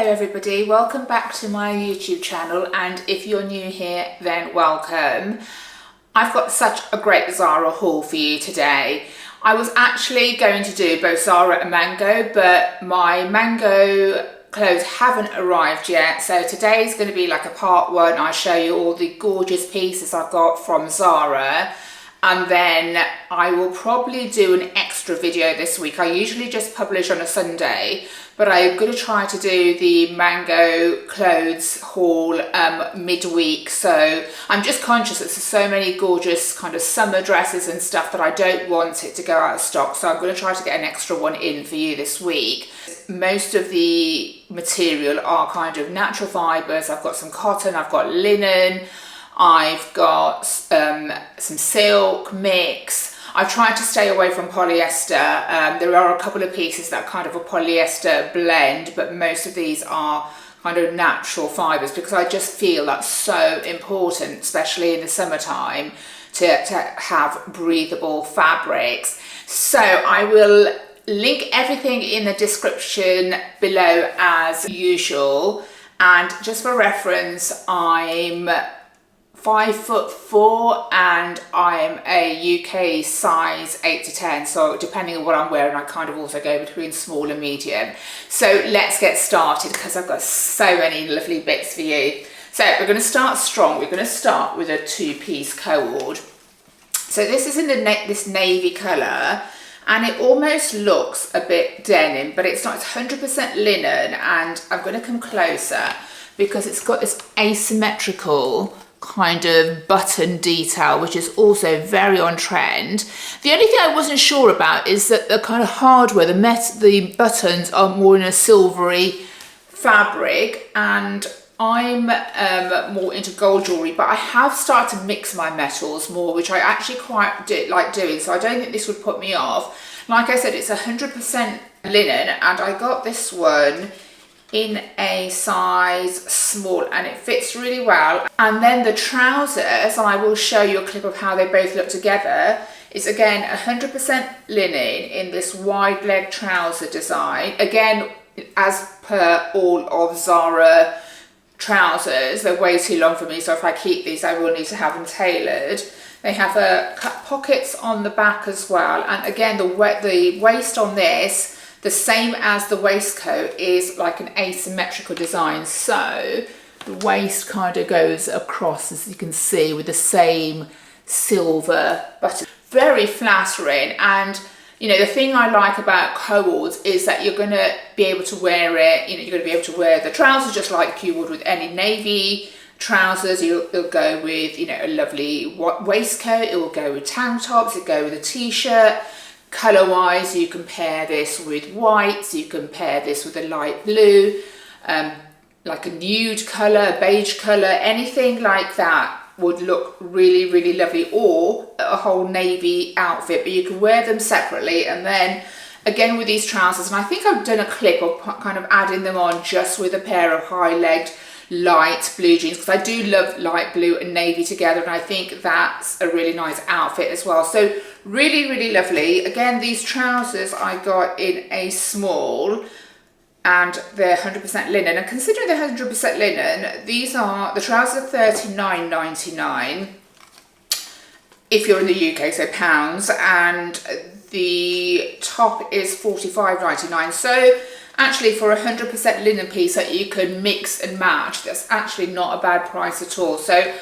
everybody, welcome back to my YouTube channel, and if you're new here then welcome. I've got such a great Zara haul for you today. I was actually going to do both Zara and Mango, but my Mango clothes haven't arrived yet, so today's going to be like a part one. I'll show you all the gorgeous pieces I've got from Zara, and then I will probably do an extra video this week. I usually just publish on a Sunday, but I'm going to try to do the Mango clothes haul midweek. So I'm just conscious that there's so many gorgeous kind of summer dresses and stuff that I don't want it to go out of stock. So I'm going to try to get an extra one in for you this week. Most of the material are kind of natural fibres. I've got some cotton, I've got linen, I've got some silk mix. I've tried to stay away from polyester. There are a couple of pieces that are kind of a polyester blend, but most of these are kind of natural fibres because I just feel that's so important, especially in the summertime, to have breathable fabrics. So I will link everything in the description below as usual. And just for reference, I'm 5'4" and I'm a UK size 8 to 10, so depending on what I'm wearing I kind of also go between small and medium. So let's get started because I've got so many lovely bits for you. So we're going to start strong. We're going to start with a two-piece co-ord. So this is in this navy colour, and it almost looks a bit denim, but it's not. It's 100% linen, and I'm going to come closer because it's got this asymmetrical kind of button detail, which is also very on trend. The only thing I wasn't sure about is that the kind of hardware, the buttons are more in a silvery fabric, and I'm more into gold jewellery, but I have started to mix my metals more, which I actually quite like doing, so I don't think this would put me off. Like I said, it's 100% linen, and I got this one in a size small and it fits really well. And then the trousers, I will show you a clip of how they both look together, is again 100% linen in this wide leg trouser design. Again, as per all of Zara trousers, they're way too long for me, so if I keep these I will need to have them tailored. They have pockets on the back as well, and again the waist on this, the same as the waistcoat, is like an asymmetrical design, so the waist kind of goes across, as you can see, with the same silver button. Very flattering, and you know, the thing I like about co-ords is that you're going to be able to wear it, you know, you're going to be able to wear the trousers just like you would with any navy trousers. It'll go with, you know, a lovely waistcoat, it will go with tank tops, it'll go with a t-shirt. Colour wise, you can pair this with whites, you can pair this with a light blue, like a nude colour, beige colour, anything like that would look really, really lovely, or a whole navy outfit, but you can wear them separately. And then again with these trousers, and I think I've done a clip of kind of adding them on just with a pair of high-legged light blue jeans, because I do love light blue and navy together, and I think that's a really nice outfit as well. So really, really lovely. Again, these trousers I got in a small, and they're 100% linen, and considering they're 100% linen, these are, the trousers are £39.99 if you're in the UK, so pounds, and the top is £45.99. so actually for a 100% linen piece that you can mix and match, that's actually not a bad price at all. So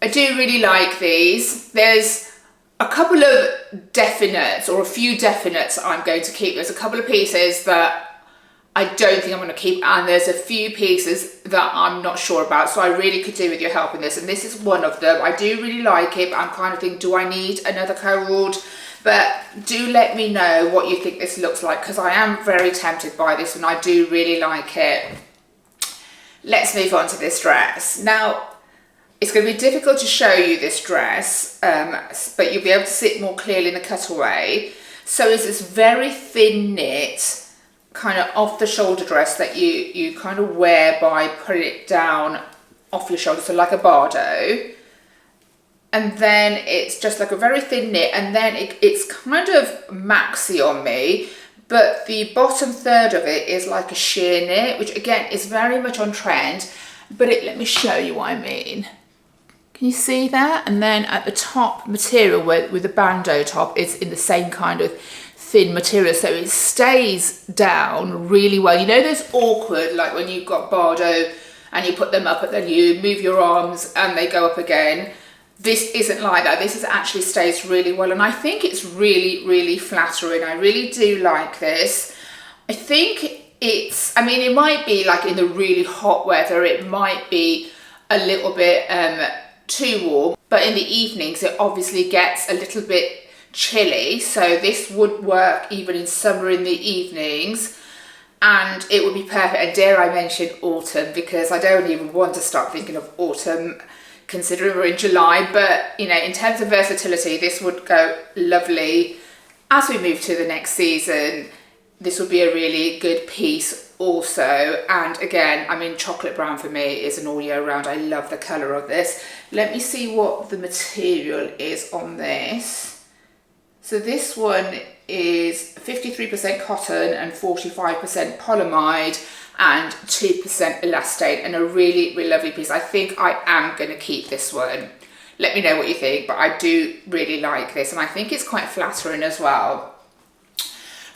I do really like these. There's a couple of definites, or a few definites I'm going to keep. There's a couple of pieces that I don't think I'm going to keep, and there's a few pieces that I'm not sure about, so I really could do with your help in this, and this is one of them. I do really like it, but I'm kind of thinking, do I need another co-ord? But do let me know what you think this looks like, because I am very tempted by this and I do really like it. Let's move on to this dress. Now, it's going to be difficult to show you this dress, but you'll be able to see it more clearly in the cutaway. So it's this very thin knit, kind of off the shoulder dress that you kind of wear by putting it down off your shoulder, so like a bardo. And then it's just like a very thin knit, and then it's kind of maxi on me, but the bottom third of it is like a sheer knit, which again is very much on trend, but let me show you what I mean. Can you see that? And then at the top material with the bandeau top, it's in the same kind of thin material, so it stays down really well. You know those awkward, like when you've got bardeau and you put them up and then you move your arms and they go up again? This isn't like that. This actually stays really well, and I think it's really, really flattering. I really do like this. I think it's, I mean, it might be like in the really hot weather, it might be a little bit too warm, but in the evenings it obviously gets a little bit chilly, so this would work even in summer in the evenings, and it would be perfect. And dare I mention autumn, because I don't even want to start thinking of autumn considering we're in July, but you know, in terms of versatility, this would go lovely as we move to the next season. This would be a really good piece also. And again, I mean, chocolate brown for me is an all year round. I love the colour of this. Let me see what the material is on this. So this one is 53% cotton and 45% polyamide and 2% elastane, and a really, really lovely piece. I think I am going to keep this one. Let me know what you think, but I do really like this, and I think it's quite flattering as well.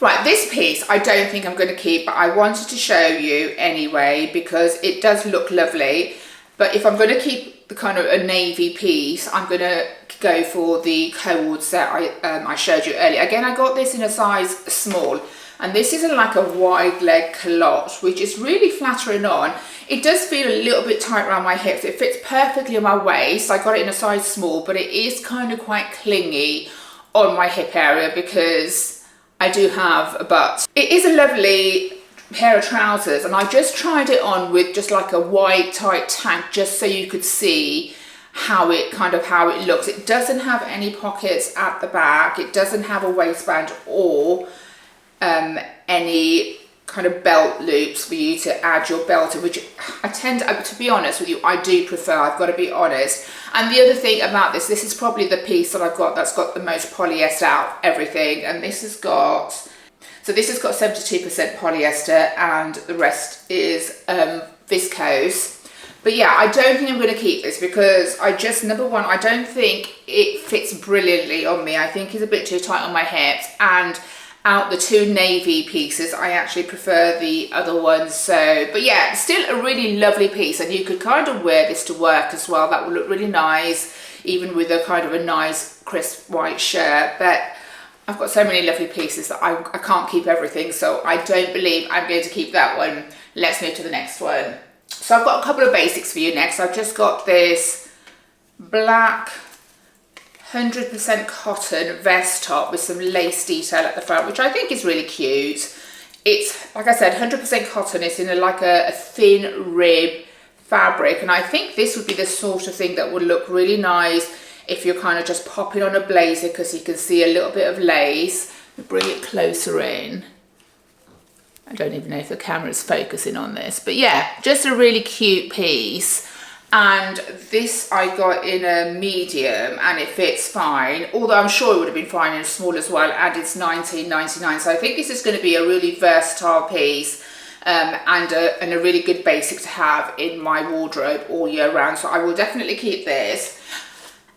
Right, this piece I don't think I'm going to keep, but I wanted to show you anyway because it does look lovely. But if I'm going to keep the kind of a navy piece, I'm going to go for the co-ords that I showed you earlier. Again, I got this in a size small, and this is like a wide leg culotte, which is really flattering on. It does feel a little bit tight around my hips. It fits perfectly on my waist. I got it in a size small, but it is kind of quite clingy on my hip area because I do have a butt. It is a lovely pair of trousers, and I just tried it on with just like a wide tight tank just so you could see how it looks. It doesn't have any pockets at the back. It doesn't have a waistband or any kind of belt loops for you to add your belt in, which I tend to be honest with you, I do prefer, I've got to be honest. And the other thing about this is probably the piece that I've got that's got the most polyester out of everything, and this has got, so this has got 72% polyester and the rest is viscose. But yeah, I don't think I'm going to keep this because number one, I don't think it fits brilliantly on me. I think it's a bit too tight on my hips, and out the two navy pieces, I actually prefer the other ones. So, but yeah, still a really lovely piece, and you could kind of wear this to work as well. That would look really nice, even with a kind of a nice crisp white shirt. But I've got so many lovely pieces that I can't keep everything, so I don't believe I'm going to keep that one. Let's move to the next one. So I've got a couple of basics for you next. I've just got this black 100% cotton vest top with some lace detail at the front, which I think is really cute. It's, like I said, 100% cotton. It's in a thin rib fabric, and I think this would be the sort of thing that would look really nice if you're kind of just popping on a blazer, because you can see a little bit of lace. Bring it closer in. I don't even know if the camera's focusing on this, but yeah, just a really cute piece. And this I got in a medium and it fits fine, although I'm sure it would have been fine in a small as well, and it's $19.99. So I think this is going to be a really versatile piece and a really good basic to have in my wardrobe all year round. So I will definitely keep this.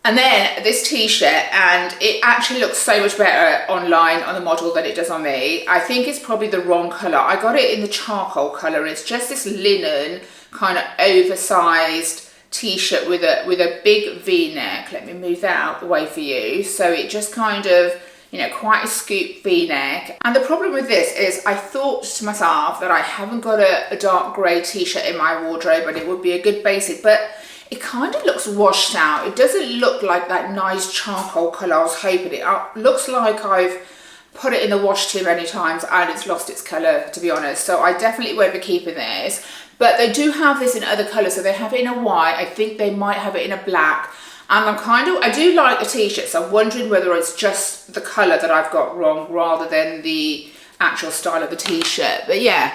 And then this t-shirt, and it actually looks so much better online on the model than it does on me. I think it's probably the wrong colour. I got it in the charcoal colour, and it's just this linen kind of oversized t-shirt with a big v-neck. Let me move that out the way for you. So it just kind of, you know, quite a scoop v-neck. And the problem with this is I thought to myself that I haven't got a dark grey t-shirt in my wardrobe and it would be a good basic, but it kind of looks washed out. It doesn't look like that nice charcoal colour I was hoping. It looks like I've put it in the wash too many times and it's lost its colour, to be honest. So I definitely won't be keeping this. But they do have this in other colours. So they have it in a white. I think they might have it in a black. And I do like the t-shirt. So I'm wondering whether it's just the colour that I've got wrong rather than the actual style of the t-shirt. But yeah,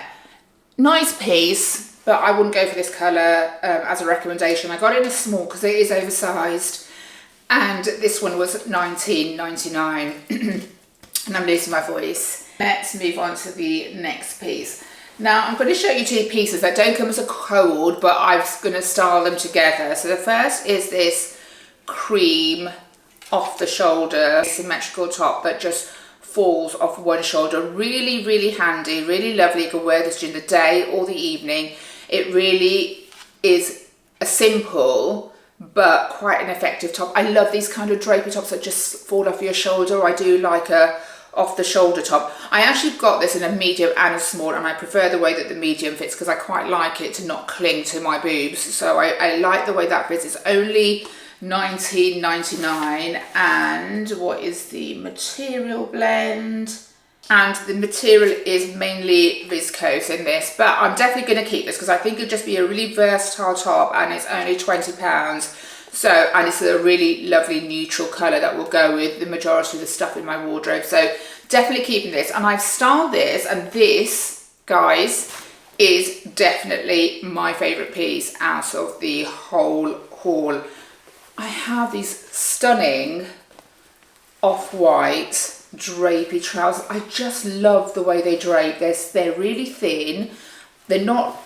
nice piece. But I wouldn't go for this colour as a recommendation. I got it in a small because it is oversized. And this one was $19.99. And I'm losing my voice. Let's move on to the next piece. Now I'm going to show you two pieces that don't come as a co-ord, but I'm going to style them together. So the first is this cream off the shoulder symmetrical top that just falls off one shoulder. Really, really handy, really lovely. You can wear this during the day or the evening. It really is a simple but quite an effective top. I love these kind of drapey tops that just fall off your shoulder. I do like a off the shoulder top. I actually got this in a medium and a small, and I prefer the way that the medium fits because I quite like it to not cling to my boobs. So I like the way that fits. It's only $19.99. And what is the material blend? And the material is mainly viscose in this, but I'm definitely going to keep this because I think it'd just be a really versatile top, and it's only £20. So, and it's a really lovely neutral colour that will go with the majority of the stuff in my wardrobe. So definitely keeping this. And I've styled this, and this, guys, is definitely my favourite piece out of the whole haul. I have these stunning off-white drapey trousers. I just love the way they drape. They're really thin. They're not,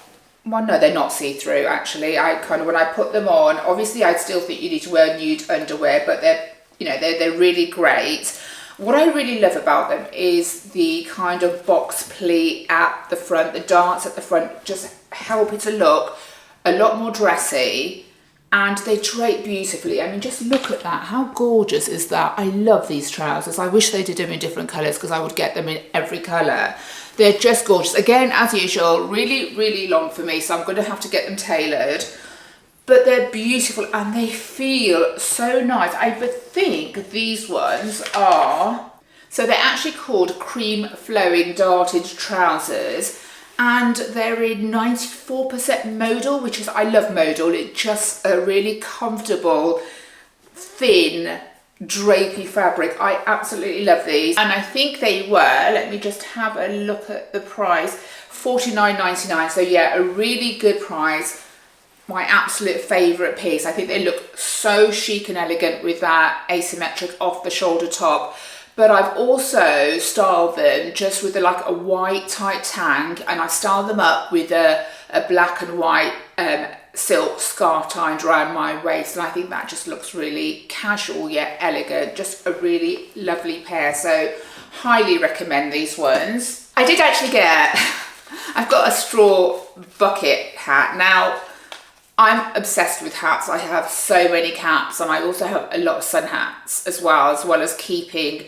well, no, they're not see-through actually. I kind of, when I put them on, obviously I still think you need to wear nude underwear, but they're, you know, they're really great. What I really love about them is the kind of box pleat at the front, the darts at the front just help it to look a lot more dressy. And they drape beautifully. I mean, just look at that. How gorgeous is that? I love these trousers. I wish they did them in different colours because I would get them in every colour. They're just gorgeous. Again, as usual, really, really long for me, so I'm going to have to get them tailored. But they're beautiful and they feel so nice. I think these ones are... So they're actually called cream flowing darted trousers. And they're in 94% modal, which is, I love modal. It's just a really comfortable, thin, drapey fabric. I absolutely love these. And I think they were, let me just have a look at the price, $49.99. So yeah, a really good price. My absolute favourite piece. I think they look so chic and elegant with that asymmetric off the shoulder top. But I've also styled them just with like a white tight tang, and I styled them up with a black and white silk scarf tied around my waist, and I think that just looks really casual yet elegant. Just a really lovely pair, so highly recommend these ones. I did actually get, I've got a straw bucket hat. Now, I'm obsessed with hats. I have so many caps, and I also have a lot of sun hats as well as keeping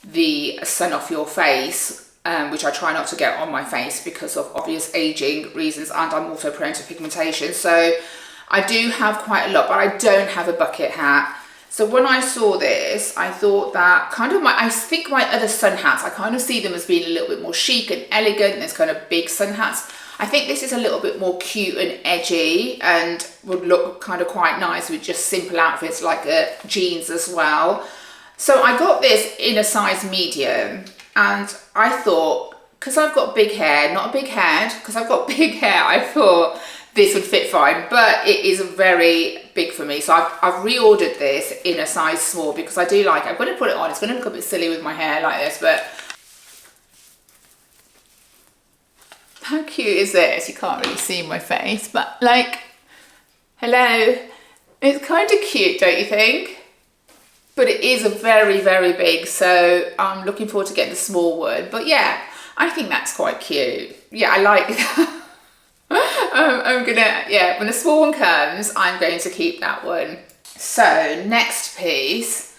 the sun off your face, which I try not to get on my face because of obvious aging reasons, and I'm also prone to pigmentation. So I do have quite a lot, but I don't have a bucket hat. So when I saw this, I thought that kind of I think my other sun hats, I kind of see them as being a little bit more chic and elegant. There's kind of big sun hats. I think this is a little bit more cute and edgy and would look kind of quite nice with just simple outfits like jeans as well. So I got this in a size medium, and I thought, because I've got big hair, not a big head, because I've got big hair, I thought this would fit fine, but it is very big for me. So I've reordered this in a size small because I do like it. I'm going to put it on. It's going to look a bit silly with my hair like this, but how cute is this? You can't really see my face, but like, hello. It's kind of cute, don't you think? But it is a very, very big, so I'm looking forward to getting the small one. But yeah, I think that's quite cute. Yeah, I like that. I'm gonna, yeah, when the small one comes, I'm going to keep that one. So next piece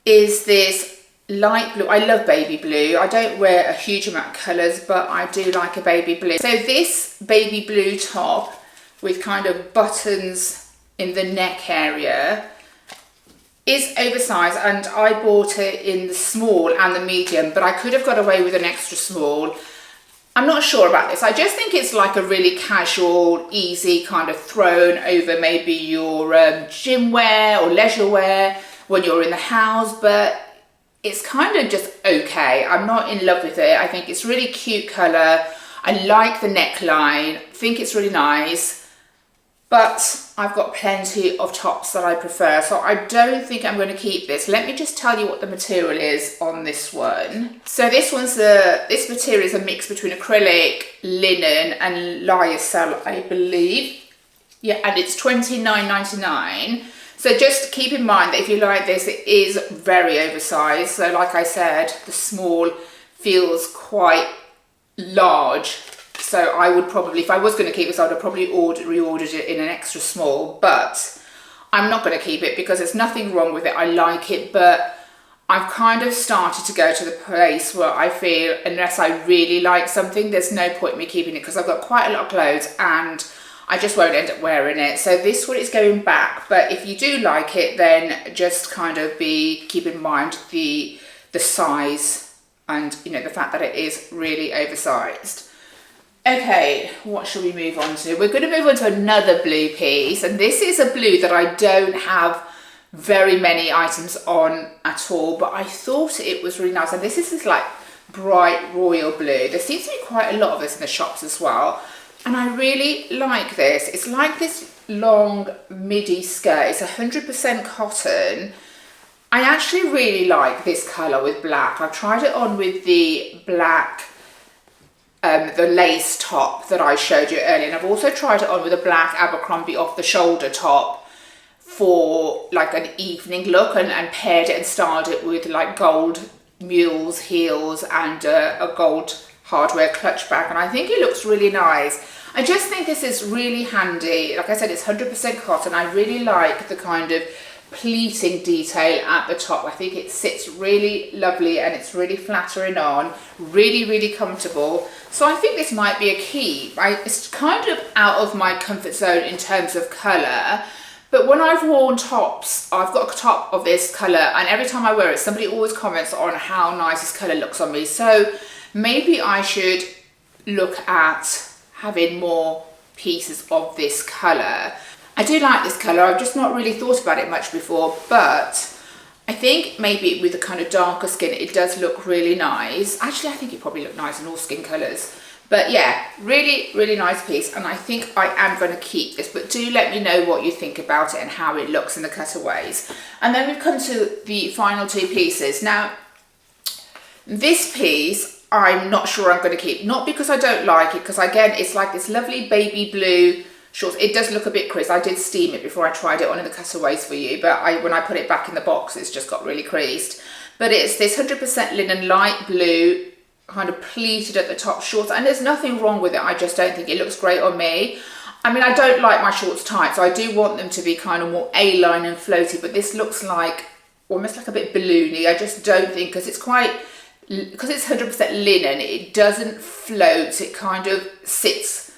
is this light blue. I love baby blue. I don't wear a huge amount of colours, but I do like a baby blue. So this baby blue top with kind of buttons in the neck area is oversized, and I bought it in the small and the medium, but I could have got away with an extra small. I'm not sure about this. I just think it's like a really casual, easy kind of thrown over maybe your gym wear or leisure wear when you're in the house, but it's kind of just okay. I'm not in love with it. I think it's really cute colour. I like the neckline. I think it's really nice. but I've got plenty of tops that I prefer, so I don't think I'm going to keep this. Let me just tell you what the material is on this one. So this material is a mix between acrylic, linen and lyocell, I believe. Yeah, and it's $29.99. So just keep in mind that if you like this, it is very oversized. So like I said, the small feels quite large. So I would probably, if I was going to keep this, I would have probably reordered it in an extra small, but I'm not going to keep it because there's nothing wrong with it. I like it, but I've kind of started to go to the place where I feel unless I really like something, there's no point in me keeping it because I've got quite a lot of clothes and I just won't end up wearing it. So this one is going back, but if you do like it, then just kind of keep in mind the size and, you know, the fact that it is really oversized. Okay, what shall we move on to? We're going to move on to another blue piece, and this is a blue that I don't have very many items on at all, but I thought it was really nice. And this is this like bright royal blue. There seems to be quite a lot of this in the shops as well, and I really like this. It's like this long midi skirt. It's 100% cotton. I actually really like this colour with black. I've tried it on with the black the lace top that I showed you earlier, and I've also tried it on with a black Abercrombie off the shoulder top for like an evening look, and paired it and styled it with like gold mules heels and a gold hardware clutch bag, and I think it looks really nice. I just think this is really handy. Like I said, it's 100% cotton. I really like the kind of pleating detail at the top. I think it sits really lovely and it's really flattering on, really comfortable. So I think this might be a key. It's kind of out of my comfort zone in terms of colour, but when I've worn tops, I've got a top of this colour, and every time I wear it, somebody always comments on how nice this colour looks on me. So maybe I should look at having more pieces of this colour. I do like this colour. I've just not really thought about it much before, but I think maybe with a kind of darker skin, it does look really nice. Actually, I think it probably look nice in all skin colours. But yeah, really nice piece, and I think I am going to keep this, but do let me know what you think about it and how it looks in the cutaways. And then we've come to the final two pieces. Now, this piece, I'm not sure I'm going to keep. Not because I don't like it, because again, it's like this lovely baby blue shorts. It does look a bit creased. I did steam it before I tried it on in the cutaways for you, but when I put it back in the box, it's just got really creased. But it's this 100% linen light blue, kind of pleated at the top shorts, and there's nothing wrong with it. I just don't think it looks great on me. I mean, I don't like my shorts tight, so I do want them to be kind of more A-line and floaty, but this looks like almost like a bit balloony. I just don't think, because it's 100% linen, it doesn't float. It kind of sits,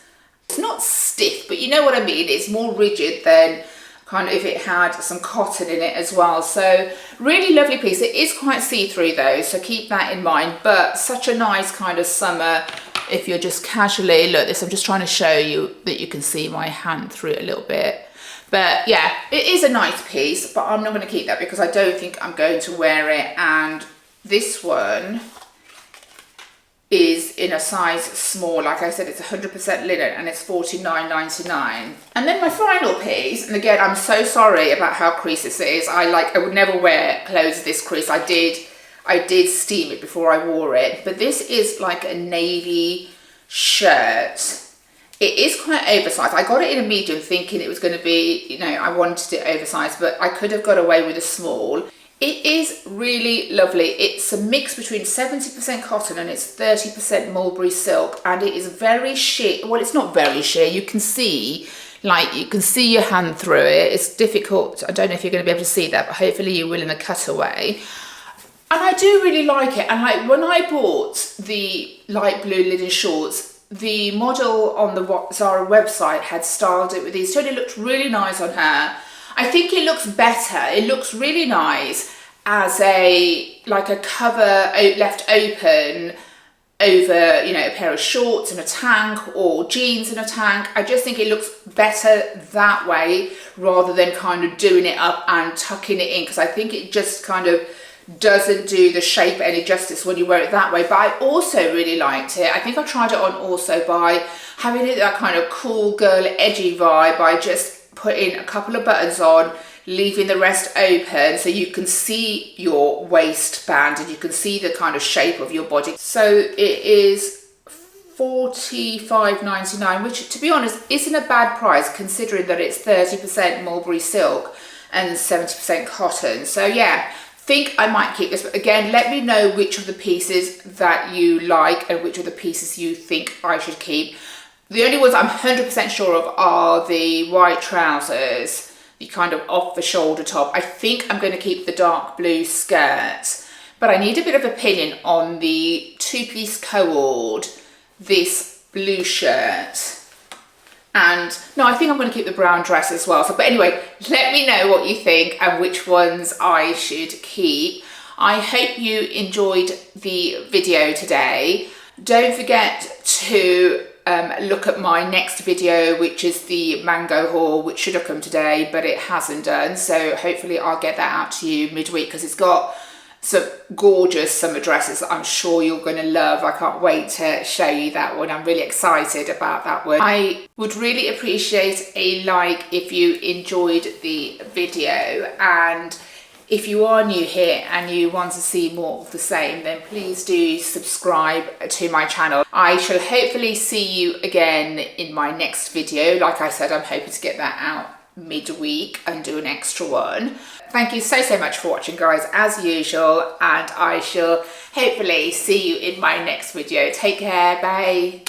it's not stiff, but you know what I mean. It's more rigid than kind of if it had some cotton in it as well. So really lovely piece. It is quite see-through though, so keep that in mind, but such a nice kind of summer if you're just casually, look this, I'm just trying to show you that you can see my hand through it a little bit. But yeah, it is a nice piece, but I'm not going to keep that because I don't think I'm going to wear it. And this one is in a size small. Like I said, it's 100% linen and it's $49.99. And then my final piece, and again, I'm so sorry about how creased this is. I would never wear clothes this crease. I did steam it before I wore it, but this is like a navy shirt. It is quite oversized. I got it in a medium thinking it was going to be, you know, I wanted it oversized, but I could have got away with a small. It is really lovely. It's a mix between 70% cotton and it's 30% mulberry silk, and it is very sheer. Well, it's not very sheer. You can see, like, you can see your hand through it. It's difficult. I don't know if you're going to be able to see that, but hopefully you will in the cutaway. And I do really like it. And like when I bought the light blue linen shorts, the model on the Zara website had styled it with these. So it looked really nice on her. I think it looks better. It looks really nice as a cover left open over, you know, a pair of shorts and a tank or jeans and a tank. I just think it looks better that way rather than kind of doing it up and tucking it in, because I think it just kind of doesn't do the shape any justice when you wear it that way. But I also really liked it. I think I tried it on also by having it that kind of cool girl edgy vibe by just putting a couple of buttons on, leaving the rest open so you can see your waistband and you can see the kind of shape of your body. So it is $45.99, which to be honest isn't a bad price considering that it's 30% mulberry silk and 70% cotton. So yeah, think I might keep this. But again, let me know which of the pieces that you like and which of the pieces you think I should keep. The only ones I'm 100% sure of are the white trousers, the kind of off the shoulder top. I think I'm going to keep the dark blue skirt, but I need a bit of opinion on the two-piece co-ord, this blue shirt. And no, I think I'm going to keep the brown dress as well. So, but anyway, let me know what you think and which ones I should keep. I hope you enjoyed the video today. Don't forget to look at my next video, which is the mango haul, which should have come today, but it hasn't done. So hopefully I'll get that out to you midweek because it's got some gorgeous summer dresses that I'm sure you're going to love. I can't wait to show you that one. I'm really excited about that one. I would really appreciate a like if you enjoyed the video, and if you are new here and you want to see more of the same, then please do subscribe to my channel. I shall hopefully see you again in my next video. Like I said, I'm hoping to get that out midweek and do an extra one. Thank you so much for watching, guys, as usual, and I shall hopefully see you in my next video. Take care, bye.